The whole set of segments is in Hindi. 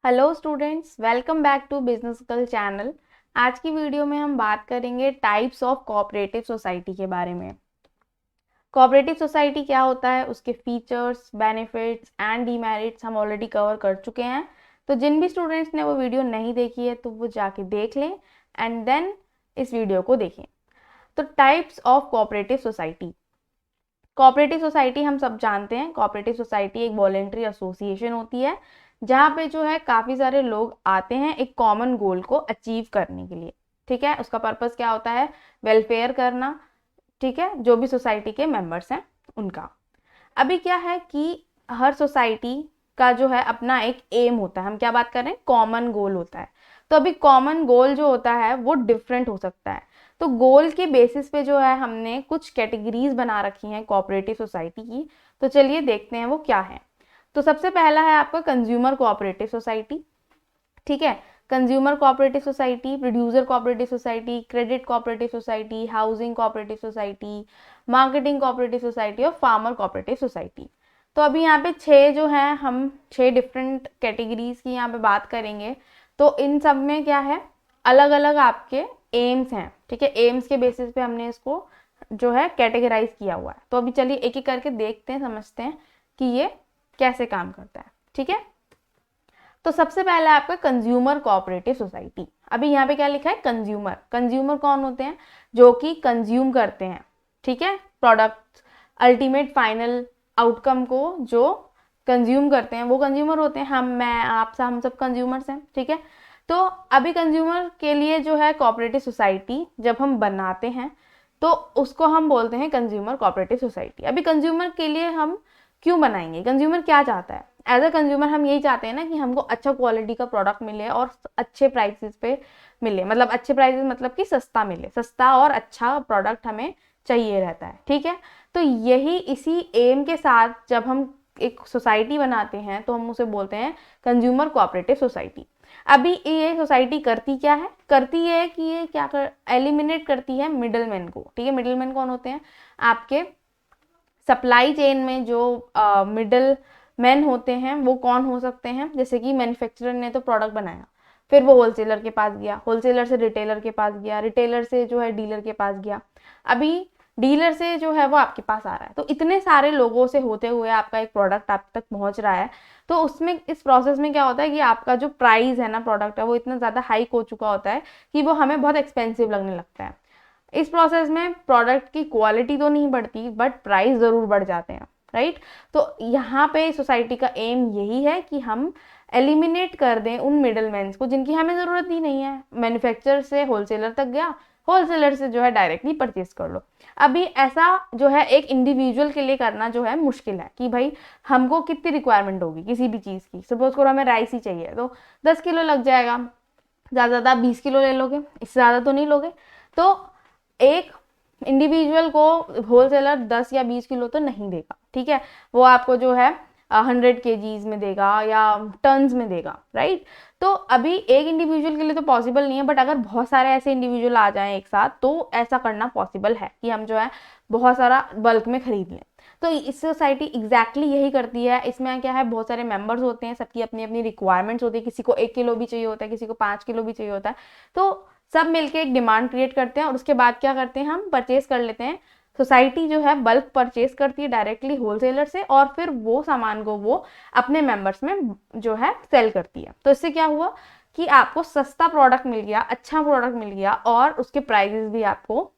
Hello students, welcome back to business girl channel. आज की वीडियो में हम बात करेंगे टाइप्स ऑफ कोऑपरेटिव सोसाइटी के बारे में। कोऑपरेटिव सोसाइटी क्या होता है, उसके फीचर्स, बेनिफिट्स एंड डीमेरिट्स हम ऑलरेडी कवर कर चुके हैं। तो जिन भी स्टूडेंट्स ने वो वीडियो नहीं देखी है तो वो जाके देख लें एंड देन इस वीडियो को देखें। तो types of cooperative society. Cooperative society हम सब जानते हैं, कोऑपरेटिव सोसाइटी एक वॉलेंट्री एसोसिएशन होती है जहाँ पे जो है काफ़ी सारे लोग आते हैं एक कॉमन गोल को अचीव करने के लिए। ठीक है, उसका पर्पस क्या होता है? वेलफेयर करना। ठीक है, जो भी सोसाइटी के मेंबर्स हैं उनका। अभी क्या है कि हर सोसाइटी का जो है अपना एक एम होता है। हम क्या बात कर रहे हैं? कॉमन गोल होता है। तो अभी कॉमन गोल जो होता है वो डिफरेंट हो सकता है। तो गोल के बेसिस पे जो है हमने कुछ कैटेगरीज बना रखी हैं कोऑपरेटिव सोसाइटी की। तो चलिए देखते हैं वो क्या है। तो सबसे पहला है आपका कंज्यूमर कोऑपरेटिव सोसाइटी। ठीक है, consumer cooperative society, producer cooperative society, credit cooperative society, housing cooperative society, marketing cooperative society और फार्मर कोऑपरेटिव सोसाइटी। तो अभी यहाँ पे 6 जो हैं, हम 6 डिफरेंट कैटेगरीज की यहाँ पे बात करेंगे। तो इन सब में क्या है, अलग अलग आपके एम्स हैं। ठीक है, एम्स के बेसिस पे हमने इसको जो है कैटेगराइज किया हुआ है। तो अभी चलिए एक एक करके देखते हैं, समझते हैं कि ये कैसे काम करता है। ठीक है, तो सबसे पहला है आपका कंज्यूमर कोऑपरेटिव सोसाइटी। अभी यहाँ पे क्या लिखा है? कंज्यूमर। कंज्यूमर कौन होते हैं? जो कि कंज्यूम करते हैं, ठीक है, प्रोडक्ट, अल्टीमेट फाइनल आउटकम को जो कंज्यूम करते हैं वो कंज्यूमर होते हैं। हम सब कंज्यूमर्स हैं। ठीक है, तो अभी कंज्यूमर के लिए जो है कोऑपरेटिव सोसाइटी जब हम बनाते हैं तो उसको हम बोलते हैं कंज्यूमर कोऑपरेटिव सोसाइटी। अभी कंज्यूमर के लिए हम क्यों बनाएंगे? कंज्यूमर क्या चाहता है? एज अ कंज्यूमर हम यही चाहते हैं ना कि हमको अच्छा क्वालिटी का प्रोडक्ट मिले और अच्छे प्राइसेस पे मिले। मतलब अच्छे प्राइसेस मतलब कि सस्ता मिले, सस्ता और अच्छा प्रोडक्ट हमें चाहिए रहता है। ठीक है, तो यही इसी एम के साथ जब हम एक सोसाइटी बनाते हैं तो हम उसे बोलते हैं कंज्यूमर कोऑपरेटिव सोसाइटी। अभी ये सोसाइटी करती क्या है? करती है कि ये क्या कर एलिमिनेट करती है मिडलमैन को। ठीक है, मिडलमैन कौन होते हैं? आपके सप्लाई चेन में जो मिडल मैन होते हैं वो कौन हो सकते हैं? जैसे कि मैन्युफैक्चरर ने तो प्रोडक्ट बनाया, फिर वो होलसेलर के पास गया, होलसेलर से रिटेलर के पास गया, रिटेलर से जो है डीलर के पास गया, अभी डीलर से जो है वो आपके पास आ रहा है। तो इतने सारे लोगों से होते हुए आपका एक प्रोडक्ट आप तक पहुंच रहा है। तो उसमें इस प्रोसेस में क्या होता है कि आपका जो प्राइस है ना प्रोडक्ट है वो इतना ज़्यादा हाइक हो चुका होता है कि वो हमें बहुत एक्सपेंसिव लगने लगता है। इस प्रोसेस में प्रोडक्ट की क्वालिटी तो नहीं बढ़ती बट प्राइस ज़रूर बढ़ जाते हैं, राइट। तो यहाँ पे सोसाइटी का एम यही है कि हम एलिमिनेट कर दें उन मिडलमैन को जिनकी हमें ज़रूरत ही नहीं है। मैन्युफैक्चरर से होलसेलर तक गया, होलसेलर से जो है डायरेक्टली परचेज कर लो। अभी ऐसा जो है एक इंडिविजुअल के लिए करना जो है मुश्किल है कि भाई हमको कितनी रिक्वायरमेंट होगी किसी भी चीज़ की। सपोज करो हमें राइस ही चाहिए तो 10 किलो लग जाएगा, ज़्यादा ज़्यादा 20 किलो ले लोगे, इससे ज़्यादा तो नहीं लोगे। तो एक इंडिविजुअल को होलसेलर 10 या 20 किलो तो नहीं देगा। ठीक है, वो आपको जो है 100 kgs में देगा या टन्स में देगा, राइट। तो अभी एक इंडिविजुअल के लिए तो पॉसिबल नहीं है, बट अगर बहुत सारे ऐसे इंडिविजुअल आ जाएं एक साथ तो ऐसा करना पॉसिबल है कि हम जो है बहुत सारा बल्क में खरीद लें। तो इस सोसाइटी एग्जैक्टली यही करती है। इसमें क्या है, बहुत सारे मेंबर्स होते हैं, सबकी अपनी अपनी रिक्वायरमेंट्स होती है। किसी को 1 किलो भी चाहिए होता है, किसी को 5 किलो भी चाहिए होता है। तो सब मिलके एक डिमांड क्रिएट करते हैं और उसके बाद क्या करते हैं, हम परचेज कर लेते हैं। सोसाइटी जो है बल्क परचेज करती है डायरेक्टली होलसेलर से और फिर वो सामान को वो अपने मेंबर्स में जो है सेल करती है। तो इससे क्या हुआ कि आपको सस्ता प्रोडक्ट मिल गया, अच्छा प्रोडक्ट मिल गया और उसके प्राइजेस भी आपको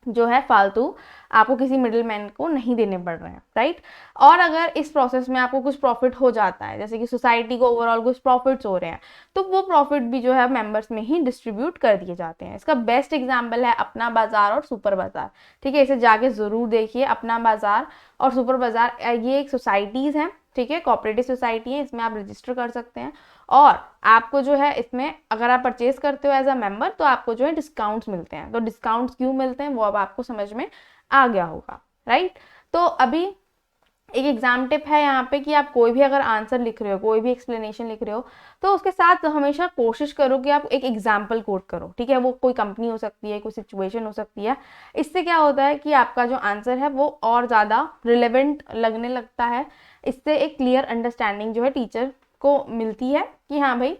जो है फालतू आपको किसी मिडिल मैन को नहीं देने पड़ रहे हैं, राइट। और अगर इस प्रोसेस में आपको कुछ प्रॉफिट हो जाता है, जैसे कि सोसाइटी को ओवरऑल कुछ प्रॉफिट्स हो रहे हैं, तो वो प्रॉफिट भी जो है मेंबर्स में ही डिस्ट्रीब्यूट कर दिए जाते हैं। इसका बेस्ट एग्जांपल है अपना बाजार और सुपर बाजार। ठीक है, इसे जाके ज़रूर देखिए। अपना बाजार और सुपर बाजार ये एक सोसाइटीज़ हैं, ठीक है, कोऑपरेटिव सोसाइटी है। इसमें आप रजिस्टर कर सकते हैं और आपको जो है इसमें अगर आप परचेज करते हो एज अ मेंबर तो आपको जो है डिस्काउंट्स मिलते हैं। तो डिस्काउंट्स क्यों मिलते हैं वो अब आपको समझ में आ गया होगा, राइट। तो अभी एक एग्जाम टिप है यहाँ पे कि आप कोई भी अगर आंसर लिख रहे हो, कोई भी एक्सप्लेनेशन लिख रहे हो, तो उसके साथ हमेशा कोशिश करो कि आप एक एग्जाम्पल कोट करो। ठीक है, वो कोई कंपनी हो सकती है, कोई सिचुएशन हो सकती है। इससे क्या होता है कि आपका जो आंसर है वो और ज़्यादा रिलेवेंट लगने लगता है। इससे एक क्लियर अंडरस्टैंडिंग जो है टीचर को मिलती है कि हाँ भाई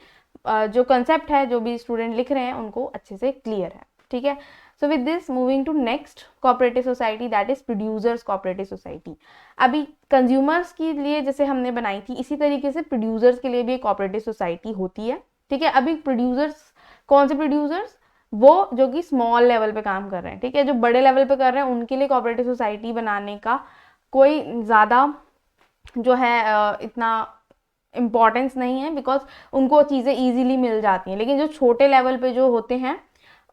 जो कंसेप्ट है, जो भी स्टूडेंट लिख रहे हैं उनको अच्छे से क्लियर है। ठीक है, so with this moving to next cooperative society, that is producers cooperative society. अभी कंज्यूमर्स के लिए जैसे हमने बनाई थी, इसी तरीके से प्रोड्यूसर्स के लिए भी एक कोऑपरेटिव सोसाइटी होती है। ठीक है, अभी प्रोड्यूसर्स कौन से प्रोड्यूसर्स, वो जो कि स्मॉल लेवल पे काम कर रहे हैं। ठीक है, जो बड़े लेवल पे कर रहे हैं उनके लिए कोऑपरेटिव सोसाइटी बनाने का कोई ज़्यादा जो है इतना इम्पॉर्टेंस नहीं है, बिकॉज उनको चीज़ें ईजिली मिल जाती हैं। लेकिन जो छोटे लेवल पे जो होते हैं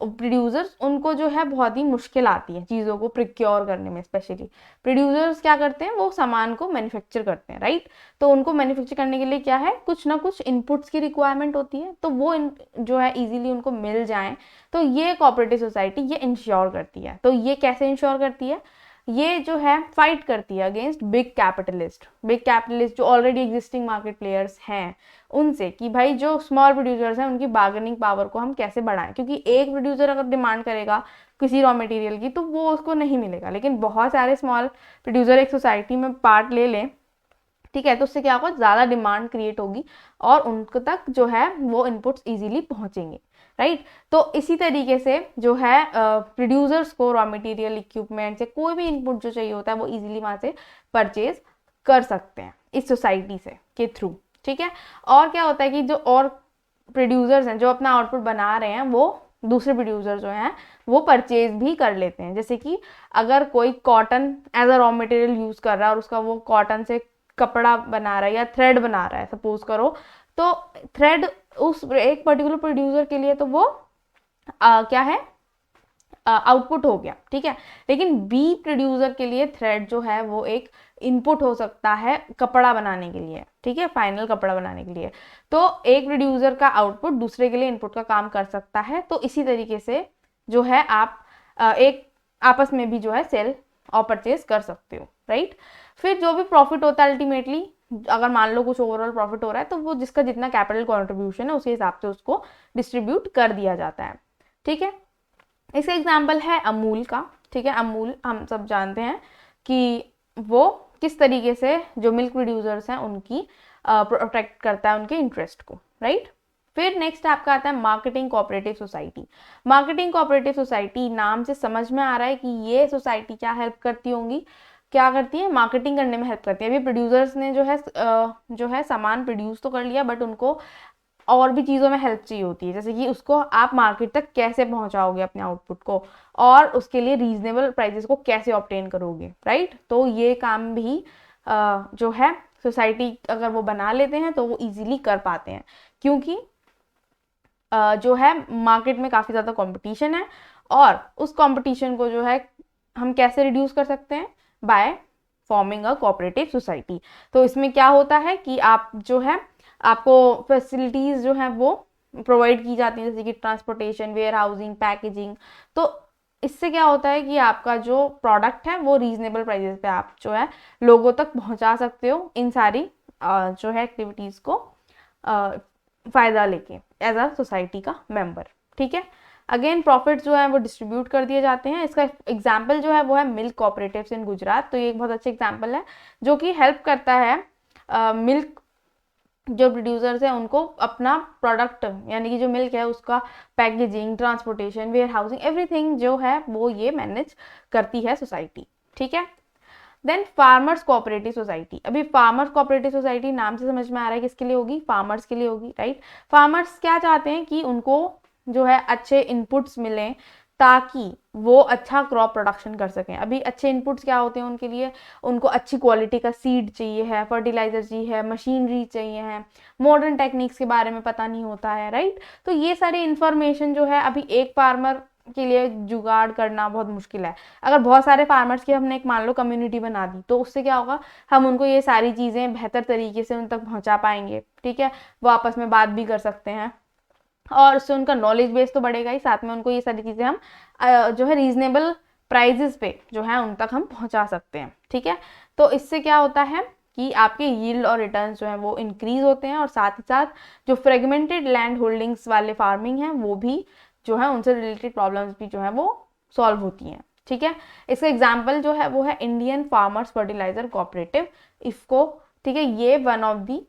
प्रोड्यूसर्स, उनको जो है बहुत ही मुश्किल आती है चीज़ों को प्रिक्योर करने में। स्पेशली प्रोड्यूसर्स क्या करते हैं, वो सामान को मैन्युफैक्चर करते हैं, राइट। तो उनको मैन्युफैक्चर करने के लिए क्या है, कुछ ना कुछ इनपुट्स की रिक्वायरमेंट होती है, तो वो जो है इजीली उनको मिल जाए। तो ये कोऑपरेटिव सोसाइटी ये इंश्योर करती है। तो ये कैसे इंश्योर करती है, ये जो है फाइट करती है अगेंस्ट बिग कैपिटलिस्ट जो ऑलरेडी एग्जिस्टिंग मार्केट प्लेयर्स हैं उनसे, कि भाई जो स्मॉल प्रोड्यूसर्स हैं उनकी बार्गेनिंग पावर को हम कैसे बढ़ाएं। क्योंकि एक प्रोड्यूसर अगर डिमांड करेगा किसी रॉ मटेरियल की तो वो उसको नहीं मिलेगा, लेकिन बहुत सारे स्मॉल प्रोड्यूसर एक सोसाइटी में पार्ट ले लें, ठीक है, तो उससे क्या होगा, ज़्यादा डिमांड क्रिएट होगी और उनको तक जो है वो इनपुट्स इजीली पहुंचेंगे, राइट। तो इसी तरीके से जो है प्रोड्यूसर्स को रॉ मटेरियल, इक्विपमेंट से कोई भी इनपुट जो चाहिए होता है वो इजीली वहाँ से परचेज कर सकते हैं इस सोसाइटी से के थ्रू। ठीक है, और क्या होता है कि जो और प्रोड्यूसर्स हैं जो अपना आउटपुट बना रहे हैं, वो दूसरे प्रोड्यूसर जो हैं वो परचेज भी कर लेते हैं। जैसे कि अगर कोई cotton as a raw material use कर रहा है और उसका वो कॉटन से कपड़ा बना रहा है या थ्रेड बना रहा है सपोज करो, तो थ्रेड उस एक पर्टिकुलर प्रोड्यूसर के लिए तो वो क्या है, आउटपुट हो गया। ठीक है, लेकिन बी प्रोड्यूसर के लिए थ्रेड जो है वो एक इनपुट हो सकता है कपड़ा बनाने के लिए। ठीक है, फाइनल कपड़ा बनाने के लिए। तो एक प्रोड्यूसर का आउटपुट दूसरे के लिए इनपुट का काम कर सकता है। तो इसी तरीके से जो है आप एक आपस में भी जो है सेल और परचेज कर सकते हो, राइट। फिर जो भी प्रॉफिट होता है अल्टीमेटली, अगर मान लो कुछ ओवरऑल प्रॉफिट हो रहा है तो वो जिसका जितना कैपिटल कॉन्ट्रीब्यूशन है उसके हिसाब से उसको डिस्ट्रीब्यूट कर दिया जाता है। ठीक है, इसका एग्जाम्पल है अमूल का। ठीक है, अमूल हम सब जानते हैं कि वो किस तरीके से जो मिल्क प्रोड्यूसर्स हैं उनकी प्रोटेक्ट करता है उनके इंटरेस्ट को, राइट। फिर नेक्स्ट आपका आता है marketing cooperative society. Marketing cooperative society नाम से समझ में आ रहा है कि ये सोसाइटी क्या हेल्प करती होंगी, क्या करती है, मार्केटिंग करने में हेल्प करती है। अभी प्रोड्यूसर्स ने जो है सामान प्रोड्यूस तो कर लिया, बट उनको और भी चीज़ों में हेल्प चाहिए होती है। जैसे कि उसको आप मार्केट तक कैसे पहुंचाओगे अपने आउटपुट को, और उसके लिए रीजनेबल प्राइसेस को कैसे ऑब्टेन करोगे, राइट। तो ये काम भी जो है सोसाइटी अगर वो बना लेते हैं तो वो इजीली कर पाते हैं, क्योंकि जो है मार्केट में काफ़ी ज़्यादा कंपटीशन है। और उस कंपटीशन को जो है हम कैसे रिड्यूस कर सकते हैं, by forming a cooperative society. तो इसमें क्या होता है कि आप जो है आपको फैसिलिटीज़ जो है वो प्रोवाइड की जाती हैं, जैसे कि ट्रांसपोर्टेशन, वेयर हाउसिंग, पैकेजिंग। तो इससे क्या होता है कि आपका जो प्रोडक्ट है वो रीजनेबल प्राइसेस पे आप जो है लोगों तक पहुंचा सकते हो इन सारी जो है एक्टिविटीज़ को फ़ायदा लेके एज अ सोसाइटी का मेंबर। ठीक है, अगेन प्रॉफिट जो है वो डिस्ट्रीब्यूट कर दिए जाते हैं। इसका एग्जाम्पल जो है वो है मिल्क कोऑपरेटिव्स इन गुजरात। तो ये एक बहुत अच्छा एग्जाम्पल है जो कि हेल्प करता है मिल्क जो प्रोड्यूसर्स हैं उनको अपना प्रोडक्ट यानी कि जो मिल्क है उसका packaging, transportation, warehousing, everything जो है वो ये मैनेज करती है सोसाइटी। ठीक है, देन फार्मर्स कोऑपरेटिव सोसाइटी। अभी फार्मर्स कोऑपरेटिव सोसाइटी नाम से समझ में आ रहा है किसके लिए होगी, फार्मर्स के लिए होगी, राइट। फार्मर्स क्या चाहते हैं कि उनको जो है अच्छे इनपुट्स मिलें ताकि वो अच्छा क्रॉप प्रोडक्शन कर सकें। अभी अच्छे इनपुट्स क्या होते हैं उनके लिए, उनको अच्छी क्वालिटी का सीड चाहिए है, फर्टिलाइजर चाहिए है, मशीनरी चाहिए है, मॉडर्न टेक्निक्स के बारे में पता नहीं होता है, राइट। तो ये सारी इन्फॉर्मेशन जो है अभी एक फार्मर के लिए जुगाड़ करना बहुत मुश्किल है। अगर बहुत सारे फार्मर्स की हमने एक मान लो कम्युनिटी बना दी तो उससे क्या होगा, हम उनको ये सारी चीज़ें बेहतर तरीके से उन तक पहुंचा पाएंगे। ठीक है, वो आपस में बात भी कर सकते हैं और उससे उनका नॉलेज बेस तो बढ़ेगा ही, साथ में उनको ये सारी चीज़ें हम जो है रीजनेबल प्राइजेस पे जो है उन तक हम पहुंचा सकते हैं। ठीक है, तो इससे क्या होता है कि आपके यील्ड और रिटर्न्स जो है वो इंक्रीज होते हैं, और साथ ही साथ जो फ्रेगमेंटेड लैंड होल्डिंग्स वाले फार्मिंग हैं वो भी जो है उनसे रिलेटेड प्रॉब्लम्स भी जो है वो सॉल्व होती हैं। ठीक है, इसका एग्जाम्पल जो है वो है Indian farmers fertiliser cooperative, IFFCO. ठीक है, ये one of the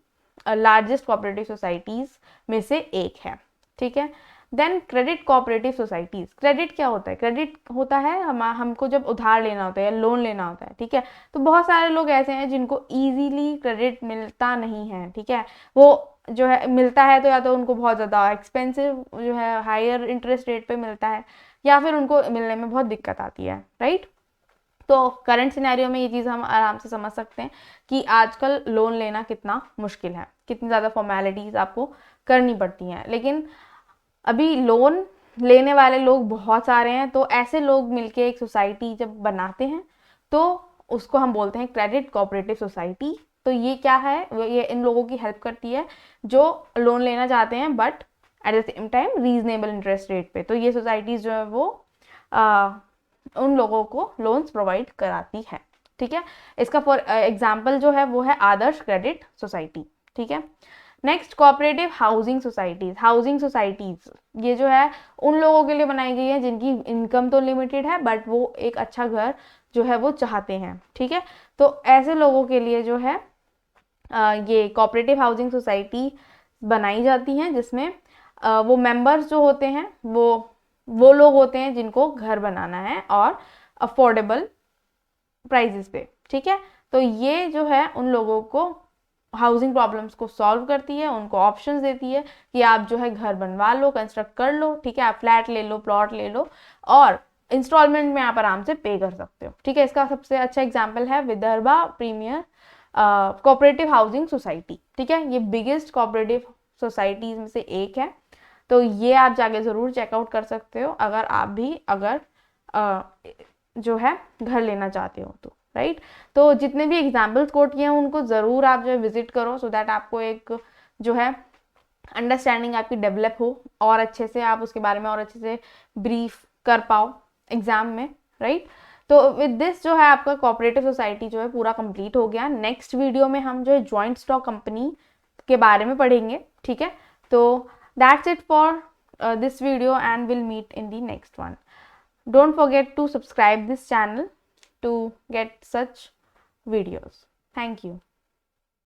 largest cooperative societies में से एक है, ठीक है। Then credit cooperative societies. Credit क्या होता है? क्रेडिट होता है हमको जब उधार लेना होता है या लोन लेना होता है, ठीक है। तो बहुत सारे लोग ऐसे हैं जिनको ईजीली क्रेडिट मिलता नहीं है, ठीक है। वो जो है मिलता है तो या तो उनको बहुत ज़्यादा एक्सपेंसिव जो है हायर इंटरेस्ट रेट पे मिलता है, या फिर उनको मिलने में बहुत दिक्कत आती है, राइट। तो करंट सिनेरियो में ये चीज़ हम आराम से समझ सकते हैं कि आजकल लोन लेना कितना मुश्किल है, कितनी ज़्यादा फॉर्मेलिटीज़ आपको करनी पड़ती हैं। लेकिन अभी लोन लेने वाले लोग बहुत सारे हैं, तो ऐसे लोग मिलके एक सोसाइटी जब बनाते हैं तो उसको हम बोलते हैं क्रेडिट कोऑपरेटिव सोसाइटी। तो ये क्या है? ये इन लोगों की हेल्प करती है जो लोन लेना चाहते हैं but at the same time reasonable interest rate पे। तो ये सोसाइटीज़ जो है वो उन लोगों को लोन्स प्रोवाइड कराती है, ठीक है। इसका फॉर एग्जाम्पल जो है वो है आदर्श क्रेडिट सोसाइटी, ठीक है। Next cooperative housing societies. Housing societies ये जो है उन लोगों के लिए बनाई गई है जिनकी इनकम तो लिमिटेड है बट वो एक अच्छा घर जो है वो चाहते हैं, ठीक है। तो ऐसे लोगों के लिए जो है ये कोऑपरेटिव हाउसिंग सोसाइटी बनाई जाती हैं, जिसमें वो मेंबर्स जो होते हैं वो लोग होते हैं जिनको घर बनाना है और अफोर्डेबल प्राइजेस पे, ठीक है। तो ये जो है उन लोगों को हाउसिंग प्रॉब्लम्स को सॉल्व करती है, उनको ऑप्शंस देती है कि आप जो है घर बनवा लो, कंस्ट्रक्ट कर लो, ठीक है। आप फ्लैट ले लो, प्लॉट ले लो और इंस्टॉलमेंट में आप आराम से पे कर सकते हो, ठीक है। इसका सबसे अच्छा एग्जाम्पल है Vidarbha premier cooperative housing society, ठीक है। ये बिगेस्ट कोऑपरेटिव सोसाइटीज में से एक है। तो ये आप जाके ज़रूर चेकआउट कर सकते हो अगर आप भी जो है घर लेना चाहते हो तो, राइट। तो जितने भी एग्जाम्पल्स कोट किए हैं उनको ज़रूर आप जो है विजिट करो, सो दैट आपको एक जो है अंडरस्टैंडिंग आपकी डेवलप हो और अच्छे से आप उसके बारे में और अच्छे से ब्रीफ कर पाओ एग्जाम में, राइट। तो विद दिस जो है आपका कोऑपरेटिव सोसाइटी जो है पूरा कंप्लीट हो गया। नेक्स्ट वीडियो में हम जो है जॉइंट स्टॉक कंपनी के बारे में पढ़ेंगे, ठीक है। तो that's it for this video and we'll meet in the next one. Don't forget to subscribe this channel to get such videos. Thank you.